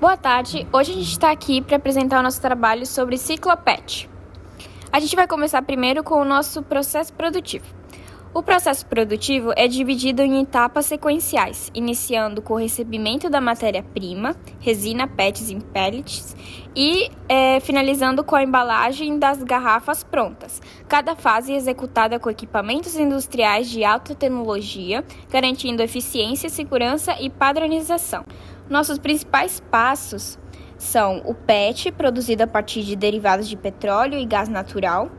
Boa tarde, hoje a gente está aqui para apresentar o nosso trabalho sobre ciclo PET. A gente vai começar primeiro com o nosso processo produtivo. O processo produtivo é dividido em etapas sequenciais, iniciando com o recebimento da matéria-prima, resina, PETs em pellets, e finalizando com a embalagem das garrafas prontas. Cada fase é executada com equipamentos industriais de alta tecnologia, garantindo eficiência, segurança e padronização. Nossos principais passos são o PET, produzido a partir de derivados de petróleo e gás natural.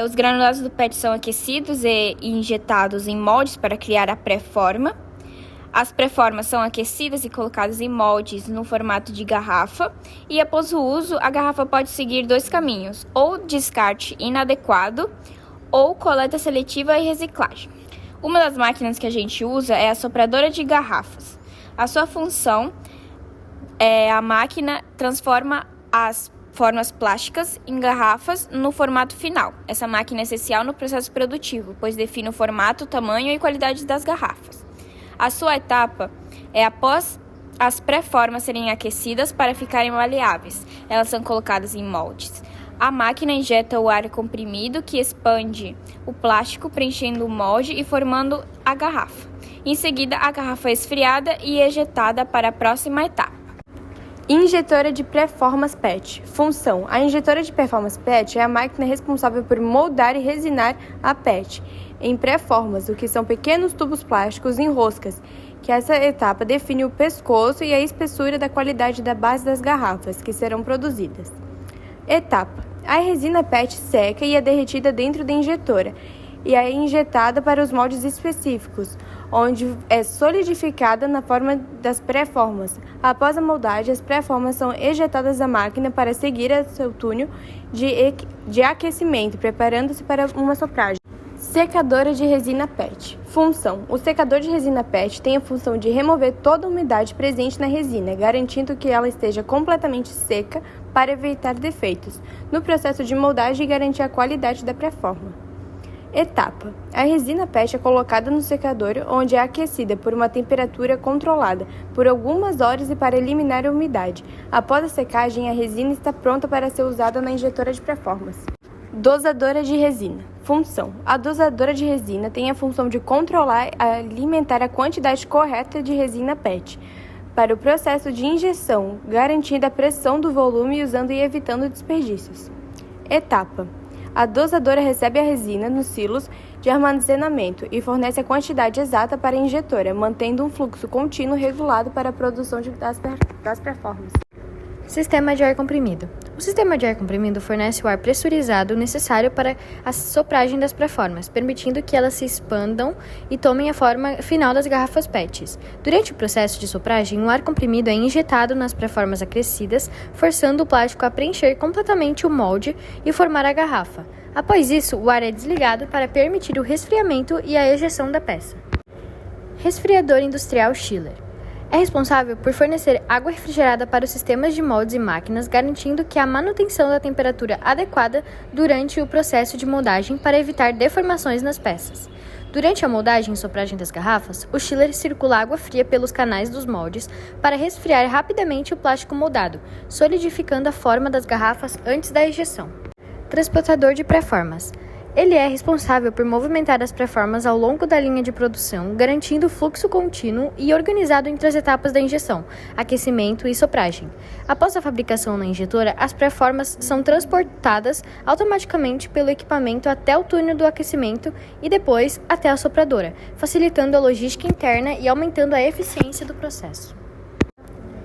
Os granulados do PET são aquecidos e injetados em moldes para criar a pré-forma. As pré-formas são aquecidas e colocadas em moldes no formato de garrafa. E após o uso, a garrafa pode seguir dois caminhos, ou descarte inadequado, ou coleta seletiva e reciclagem. Uma das máquinas que a gente usa é a sopradora de garrafas. A sua função é a máquina transforma as formas plásticas em garrafas no formato final. Essa máquina é essencial no processo produtivo, pois define o formato, tamanho e qualidade das garrafas. A sua etapa é após as pré-formas serem aquecidas para ficarem maleáveis. Elas são colocadas em moldes. A máquina injeta o ar comprimido que expande o plástico, preenchendo o molde e formando a garrafa. Em seguida, a garrafa é esfriada e ejetada para a próxima etapa. Injetora de pré-formas PET. Função: a injetora de pré-formas PET é a máquina responsável por moldar e resinar a PET em pré-formas, o que são pequenos tubos plásticos em roscas, que essa etapa define o pescoço e a espessura da qualidade da base das garrafas que serão produzidas. Etapa: a resina PET seca e é derretida dentro da injetora e é injetada para os moldes específicos, onde é solidificada na forma das pré-formas. Após a moldagem, as pré-formas são ejetadas da máquina para seguir a seu túnel de aquecimento, preparando-se para uma sopragem. Secadora de resina PET. Função: o secador de resina PET tem a função de remover toda a umidade presente na resina, garantindo que ela esteja completamente seca para evitar defeitos no processo de moldagem e garantir a qualidade da pré-forma. Etapa: a resina PET é colocada no secador, onde é aquecida por uma temperatura controlada por algumas horas e para eliminar a umidade. Após a secagem, a resina está pronta para ser usada na injetora de pré-formas. Dosadora de resina. Função: a dosadora de resina tem a função de controlar e alimentar a quantidade correta de resina PET para o processo de injeção, garantindo a pressão do volume usando e evitando desperdícios. Etapa: a dosadora recebe a resina nos silos de armazenamento e fornece a quantidade exata para a injetora, mantendo um fluxo contínuo regulado para a produção das pré-formas. Sistema de ar comprimido. O sistema de ar comprimido fornece o ar pressurizado necessário para a sopragem das pré-formas, permitindo que elas se expandam e tomem a forma final das garrafas PETs. Durante o processo de sopragem, o ar comprimido é injetado nas pré-formas aquecidas, forçando o plástico a preencher completamente o molde e formar a garrafa. Após isso, o ar é desligado para permitir o resfriamento e a ejeção da peça. Resfriador industrial Chiller. É responsável por fornecer água refrigerada para os sistemas de moldes e máquinas, garantindo que a manutenção da temperatura adequada durante o processo de moldagem para evitar deformações nas peças. Durante a moldagem e sopragem das garrafas, o chiller circula água fria pelos canais dos moldes para resfriar rapidamente o plástico moldado, solidificando a forma das garrafas antes da ejeção. Transportador de pré-formas. Ele é responsável por movimentar as pré-formas ao longo da linha de produção, garantindo o fluxo contínuo e organizado entre as etapas da injeção, aquecimento e sopragem. Após a fabricação na injetora, as pré-formas são transportadas automaticamente pelo equipamento até o túnel do aquecimento e depois até a sopradora, facilitando a logística interna e aumentando a eficiência do processo.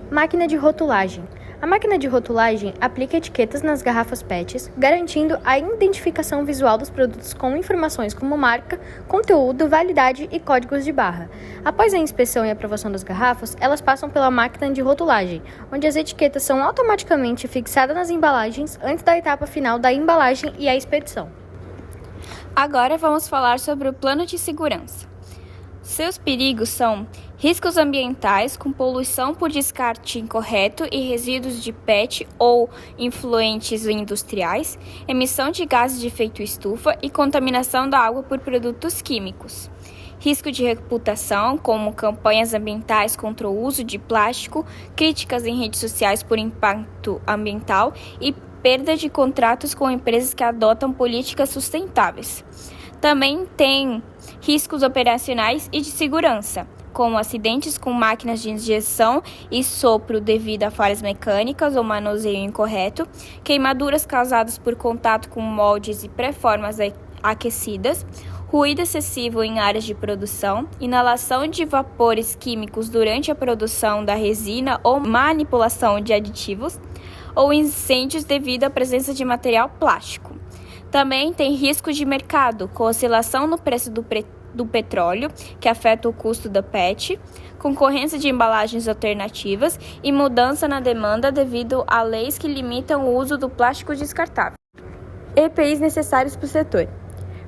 Máquina de rotulagem. A máquina de rotulagem aplica etiquetas nas garrafas PETs, garantindo a identificação visual dos produtos com informações como marca, conteúdo, validade e códigos de barra. Após a inspeção e aprovação das garrafas, elas passam pela máquina de rotulagem, onde as etiquetas são automaticamente fixadas nas embalagens antes da etapa final da embalagem e a expedição. Agora vamos falar sobre o plano de segurança. Seus perigos são riscos ambientais com poluição por descarte incorreto e resíduos de PET ou influentes industriais, emissão de gases de efeito estufa e contaminação da água por produtos químicos. risco de reputação, como campanhas ambientais contra o uso de plástico, críticas em redes sociais por impacto ambiental e perda de contratos com empresas que adotam políticas sustentáveis. Também tem riscos operacionais e de segurança, como acidentes com máquinas de injeção e sopro devido a falhas mecânicas ou manuseio incorreto, queimaduras causadas por contato com moldes e pré-formas aquecidas, ruído excessivo em áreas de produção, inalação de vapores químicos durante a produção da resina ou manipulação de aditivos, ou incêndios devido à presença de material plástico. Também tem riscos de mercado, com oscilação no preço do petróleo, que afeta o custo da PET, concorrência de embalagens alternativas e mudança na demanda devido a leis que limitam o uso do plástico descartável. EPIs necessários para o setor: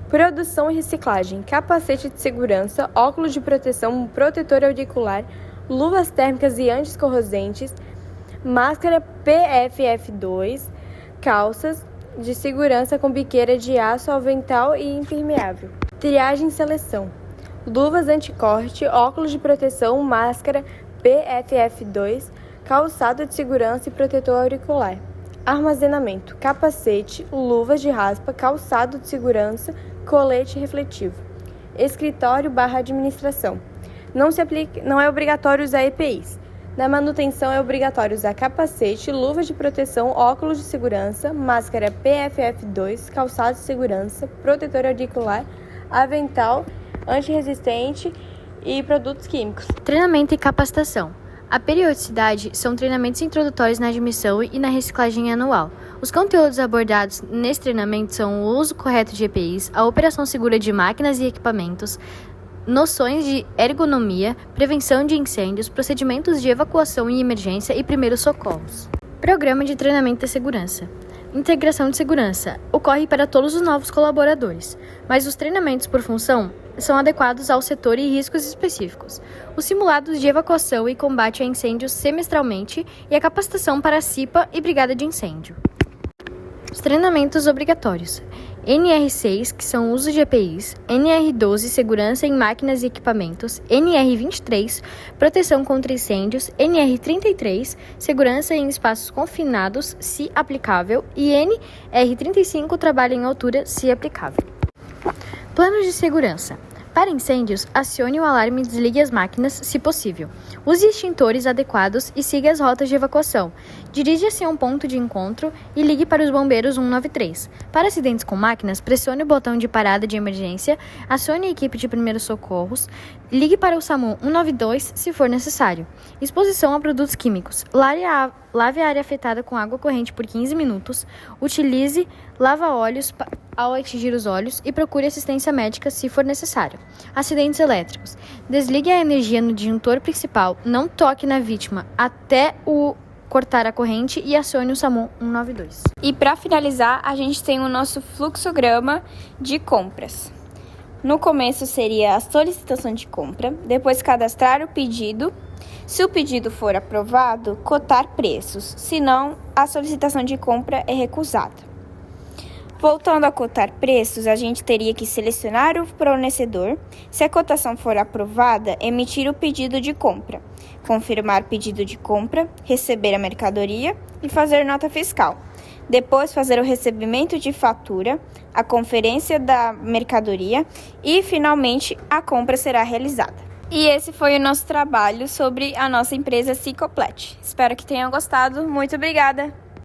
produção e reciclagem, capacete de segurança, óculos de proteção, protetor auricular, luvas térmicas e anticorrosentes, máscara PFF2, calças de segurança com biqueira de aço, avental e impermeável. Triagem e seleção: luvas anticorte, óculos de proteção, máscara PFF2, calçado de segurança e protetor auricular. Armazenamento: capacete, luvas de raspa, calçado de segurança, colete refletivo. Escritório/administração: não é obrigatório usar EPIs. Na manutenção é obrigatório usar capacete, luvas de proteção, óculos de segurança, máscara PFF2, calçado de segurança, protetor auricular, avental antirresistente e produtos químicos. Treinamento e capacitação. A periodicidade são treinamentos introdutórios na admissão e na reciclagem anual. Os conteúdos abordados nesse treinamento são o uso correto de EPIs, a operação segura de máquinas e equipamentos, noções de ergonomia, prevenção de incêndios, procedimentos de evacuação e emergência e primeiros socorros. Programa de treinamento de segurança. Integração de segurança ocorre para todos os novos colaboradores, mas os treinamentos por função são adequados ao setor e riscos específicos. Os simulados de evacuação e combate a incêndios semestralmente e a capacitação para a CIPA e Brigada de Incêndio. Os treinamentos obrigatórios: NR6, que são o uso de EPIs, NR12, segurança em máquinas e equipamentos, NR23, proteção contra incêndios, NR33, segurança em espaços confinados, se aplicável, e NR35, trabalho em altura, se aplicável. Planos de segurança. Para incêndios, acione o alarme e desligue as máquinas, se possível. Use extintores adequados e siga as rotas de evacuação. Dirija-se a um ponto de encontro e ligue para os bombeiros 193. Para acidentes com máquinas, pressione o botão de parada de emergência, acione a equipe de primeiros socorros, ligue para o SAMU 192 se for necessário. Exposição a produtos químicos. Lave a área afetada com água corrente por 15 minutos. Utilize lava-óleos ao atingir os olhos e procure assistência médica se for necessário. Acidentes elétricos. Desligue a energia no disjuntor principal, não toque na vítima até cortar a corrente e acione o SAMU 192. E para finalizar, a gente tem o nosso fluxograma de compras. No começo seria a solicitação de compra, depois cadastrar o pedido. Se o pedido for aprovado, cotar preços, senão a solicitação de compra é recusada. Voltando a cotar preços, a gente teria que selecionar o fornecedor. Se a cotação for aprovada, emitir o pedido de compra, confirmar pedido de compra, receber a mercadoria e fazer nota fiscal. Depois fazer o recebimento de fatura, a conferência da mercadoria e, finalmente, a compra será realizada. E esse foi o nosso trabalho sobre a nossa empresa Cicloplet. Espero que tenham gostado. Muito obrigada!